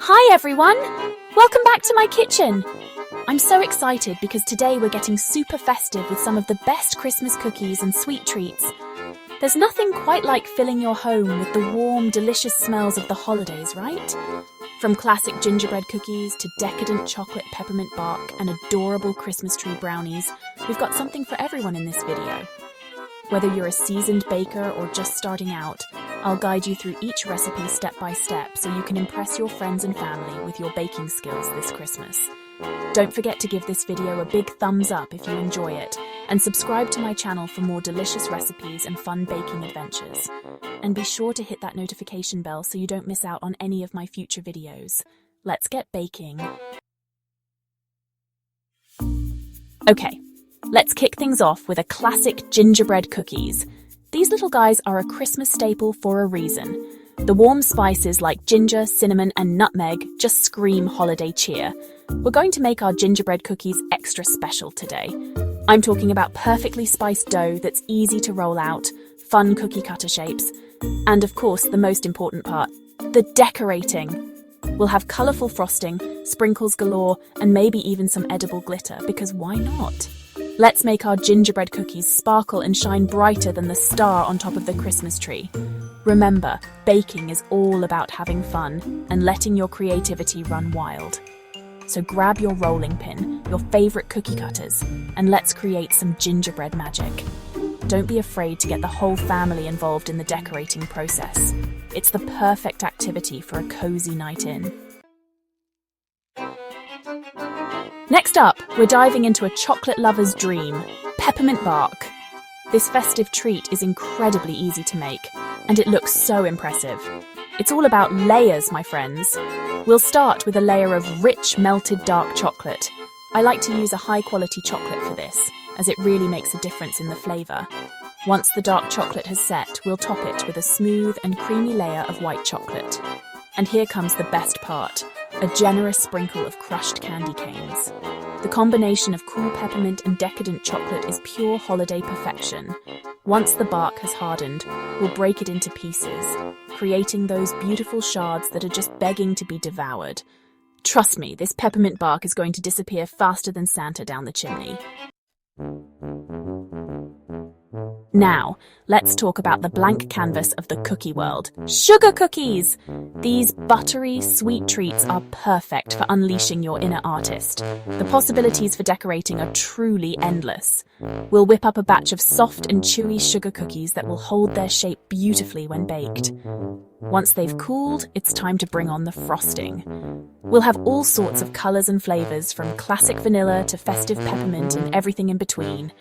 Hi everyone! Welcome back to my kitchen! I'm so excited because today we're getting super festive with some of the best Christmas cookies and sweet treats. There's nothing quite like filling your home with the warm, delicious smells of the holidays, right? From classic gingerbread cookies to decadent chocolate peppermint bark and adorable Christmas tree brownies, we've got something for everyone in this video. Whether you're a seasoned baker or just starting out, I'll guide you through each recipe step by step so you can impress your friends and family with your baking skills this Christmas. Don't forget to give this video a big thumbs up if you enjoy it, and subscribe to my channel for more delicious recipes and fun baking adventures. And be sure to hit that notification bell so you don't miss out on any of my future videos. Let's get baking. Okay, let's kick things off with a classic gingerbread cookies. These little guys are a Christmas staple for a reason. The warm spices like ginger, cinnamon, and nutmeg just scream holiday cheer. We're going to make our gingerbread cookies extra special today. I'm talking about perfectly spiced dough that's easy to roll out, fun cookie cutter shapes, and of course the most important part, the decorating. We'll have colourful frosting, sprinkles galore, and maybe even some edible glitter, because why not? Let's make our gingerbread cookies sparkle and shine brighter than the star on top of the Christmas tree. Remember, baking is all about having fun and letting your creativity run wild. So grab your rolling pin, your favourite cookie cutters, and let's create some gingerbread magic. Don't be afraid to get the whole family involved in the decorating process. It's the perfect activity for a cozy night in. Next up, we're diving into a chocolate lover's dream, peppermint bark. This festive treat is incredibly easy to make, and it looks so impressive. It's all about layers, my friends. We'll start with a layer of rich, melted dark chocolate. I like to use a high-quality chocolate for this, as it really makes a difference in the flavour. Once the dark chocolate has set, we'll top it with a smooth and creamy layer of white chocolate. And here comes the best part, a generous sprinkle of crushed candy canes. The combination of cool peppermint and decadent chocolate is pure holiday perfection. Once the bark has hardened, we'll break it into pieces, creating those beautiful shards that are just begging to be devoured. Trust me, this peppermint bark is going to disappear faster than Santa down the chimney. Now, let's talk about the blank canvas of the cookie world. Sugar cookies! These buttery, sweet treats are perfect for unleashing your inner artist. The possibilities for decorating are truly endless. We'll whip up a batch of soft and chewy sugar cookies that will hold their shape beautifully when baked. Once they've cooled, it's time to bring on the frosting. We'll have all sorts of colours and flavours, from classic vanilla to festive peppermint and everything in between.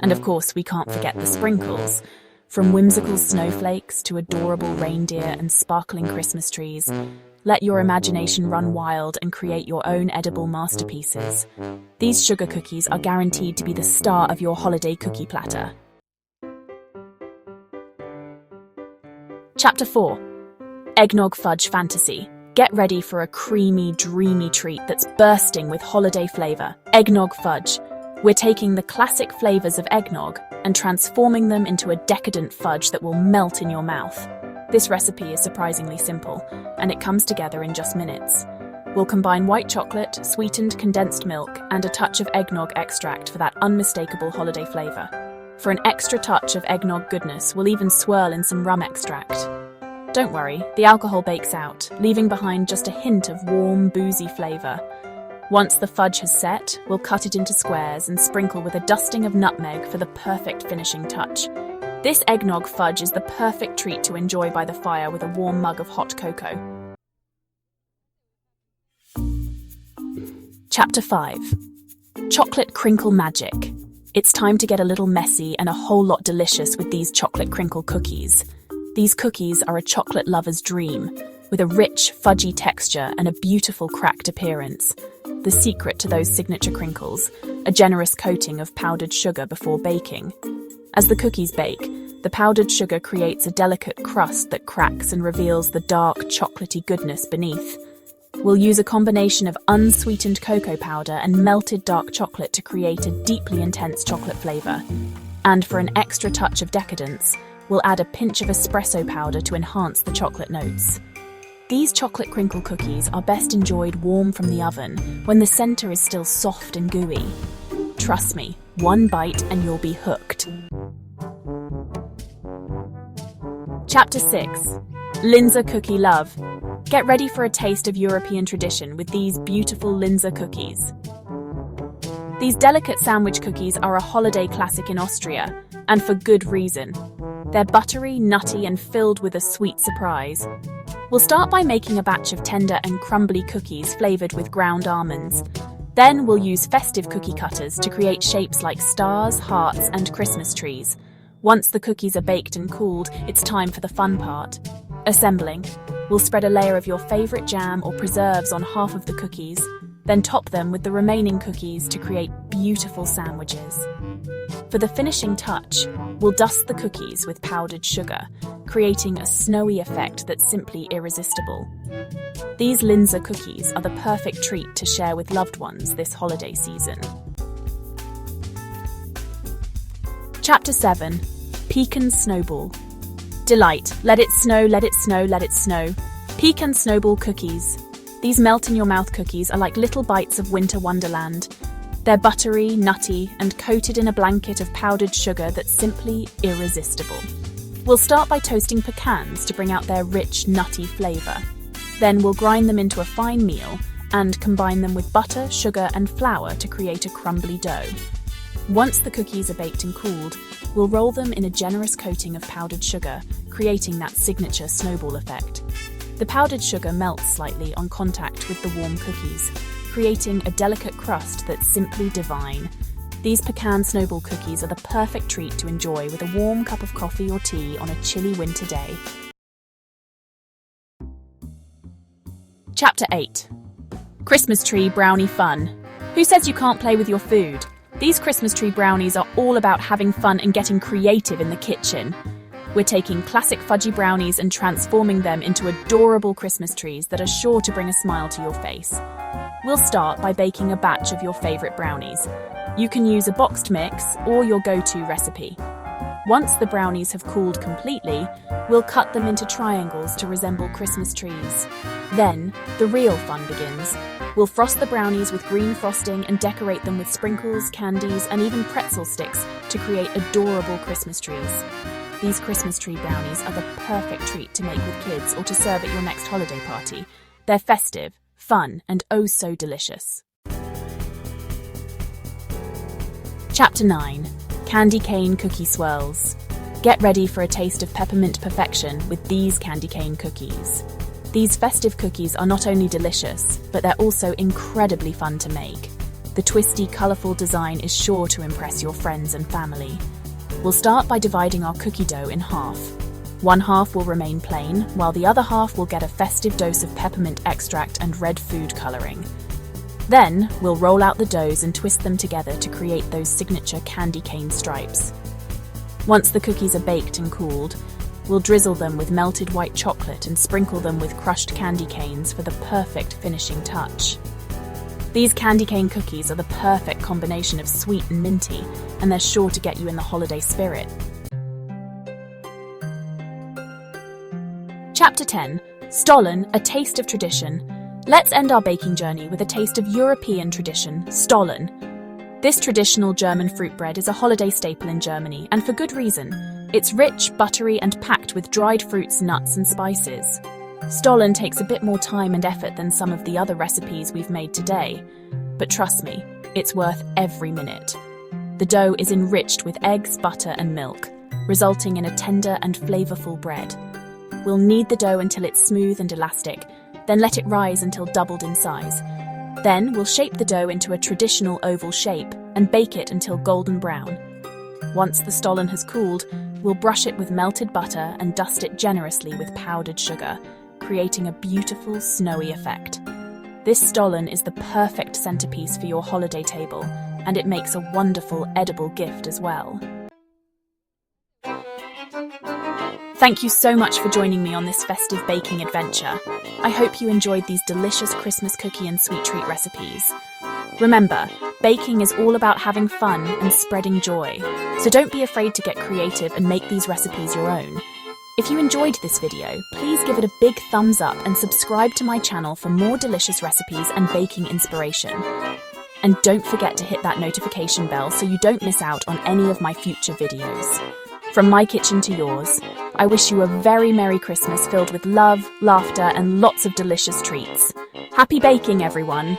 And of course, we can't forget the sprinkles. From whimsical snowflakes to adorable reindeer and sparkling Christmas trees, let your imagination run wild and create your own edible masterpieces. These sugar cookies are guaranteed to be the star of your holiday cookie platter. Chapter 4. Eggnog Fudge Fantasy. Get ready for a creamy, dreamy treat that's bursting with holiday flavour. Eggnog Fudge. We're taking the classic flavours of eggnog and transforming them into a decadent fudge that will melt in your mouth. This recipe is surprisingly simple, and it comes together in just minutes. We'll combine white chocolate, sweetened condensed milk, and a touch of eggnog extract for that unmistakable holiday flavour. For an extra touch of eggnog goodness, we'll even swirl in some rum extract. Don't worry, the alcohol bakes out, leaving behind just a hint of warm, boozy flavour. Once the fudge has set, we'll cut it into squares and sprinkle with a dusting of nutmeg for the perfect finishing touch. This eggnog fudge is the perfect treat to enjoy by the fire with a warm mug of hot cocoa. Chapter 5. Chocolate Crinkle Magic. It's time to get a little messy and a whole lot delicious with these chocolate crinkle cookies. These cookies are a chocolate lover's dream, with a rich, fudgy texture and a beautiful cracked appearance. The secret to those signature crinkles, a generous coating of powdered sugar before baking. As the cookies bake, the powdered sugar creates a delicate crust that cracks and reveals the dark, chocolatey goodness beneath. We'll use a combination of unsweetened cocoa powder and melted dark chocolate to create a deeply intense chocolate flavour. And for an extra touch of decadence, we'll add a pinch of espresso powder to enhance the chocolate notes. These chocolate crinkle cookies are best enjoyed warm from the oven when the center is still soft and gooey. Trust me, one bite and you'll be hooked. Chapter 6. Linzer Cookie Love. Get ready for a taste of European tradition with these beautiful Linzer cookies. These delicate sandwich cookies are a holiday classic in Austria, and for good reason. They're buttery, nutty, and filled with a sweet surprise. We'll start by making a batch of tender and crumbly cookies flavored with ground almonds. Then we'll use festive cookie cutters to create shapes like stars, hearts, and Christmas trees. Once the cookies are baked and cooled, it's time for the fun part. Assembling. We'll spread a layer of your favorite jam or preserves on half of the cookies, then top them with the remaining cookies to create beautiful sandwiches. For the finishing touch, we'll dust the cookies with powdered sugar, creating a snowy effect that's simply irresistible. These Linzer cookies are the perfect treat to share with loved ones this holiday season. Chapter 7. Pecan Snowball. Delight. Let it snow, let it snow, let it snow. Pecan Snowball cookies. These melt-in-your-mouth cookies are like little bites of winter wonderland. They're buttery, nutty, and coated in a blanket of powdered sugar that's simply irresistible. We'll start by toasting pecans to bring out their rich, nutty flavour. Then we'll grind them into a fine meal and combine them with butter, sugar, and flour to create a crumbly dough. Once the cookies are baked and cooled, we'll roll them in a generous coating of powdered sugar, creating that signature snowball effect. The powdered sugar melts slightly on contact with the warm cookies, creating a delicate crust that's simply divine. These pecan snowball cookies are the perfect treat to enjoy with a warm cup of coffee or tea on a chilly winter day. Chapter 8. Christmas Tree Brownie Fun. Who says you can't play with your food? These Christmas tree brownies are all about having fun and getting creative in the kitchen. We're taking classic fudgy brownies and transforming them into adorable Christmas trees that are sure to bring a smile to your face. We'll start by baking a batch of your favourite brownies. You can use a boxed mix or your go-to recipe. Once the brownies have cooled completely, we'll cut them into triangles to resemble Christmas trees. Then, the real fun begins. We'll frost the brownies with green frosting and decorate them with sprinkles, candies, and even pretzel sticks to create adorable Christmas trees. These Christmas tree brownies are the perfect treat to make with kids or to serve at your next holiday party. They're festive, fun, and oh so delicious. Chapter 9. Candy Cane Cookie Swirls. Get ready for a taste of peppermint perfection with these candy cane cookies. These festive cookies are not only delicious, but they're also incredibly fun to make. The twisty, colourful design is sure to impress your friends and family. We'll start by dividing our cookie dough in half. One half will remain plain, while the other half will get a festive dose of peppermint extract and red food colouring. Then, we'll roll out the doughs and twist them together to create those signature candy cane stripes. Once the cookies are baked and cooled, we'll drizzle them with melted white chocolate and sprinkle them with crushed candy canes for the perfect finishing touch. These candy cane cookies are the perfect combination of sweet and minty, and they're sure to get you in the holiday spirit. Chapter 10. Stollen, a taste of tradition. Let's end our baking journey with a taste of European tradition, Stollen. This traditional German fruit bread is a holiday staple in Germany, and for good reason. It's rich, buttery, and packed with dried fruits, nuts, and spices. Stollen takes a bit more time and effort than some of the other recipes we've made today, but trust me, it's worth every minute. The dough is enriched with eggs, butter, and milk, resulting in a tender and flavorful bread. We'll knead the dough until it's smooth and elastic, then let it rise until doubled in size. Then we'll shape the dough into a traditional oval shape and bake it until golden brown. Once the stollen has cooled, we'll brush it with melted butter and dust it generously with powdered sugar, creating a beautiful snowy effect. This stollen is the perfect centerpiece for your holiday table, and it makes a wonderful edible gift as well. Thank you so much for joining me on this festive baking adventure. I hope you enjoyed these delicious Christmas cookie and sweet treat recipes. Remember, baking is all about having fun and spreading joy, so don't be afraid to get creative and make these recipes your own. If you enjoyed this video, please give it a big thumbs up and subscribe to my channel for more delicious recipes and baking inspiration. And don't forget to hit that notification bell so you don't miss out on any of my future videos. From my kitchen to yours, I wish you a very Merry Christmas filled with love, laughter, and lots of delicious treats. Happy baking, everyone!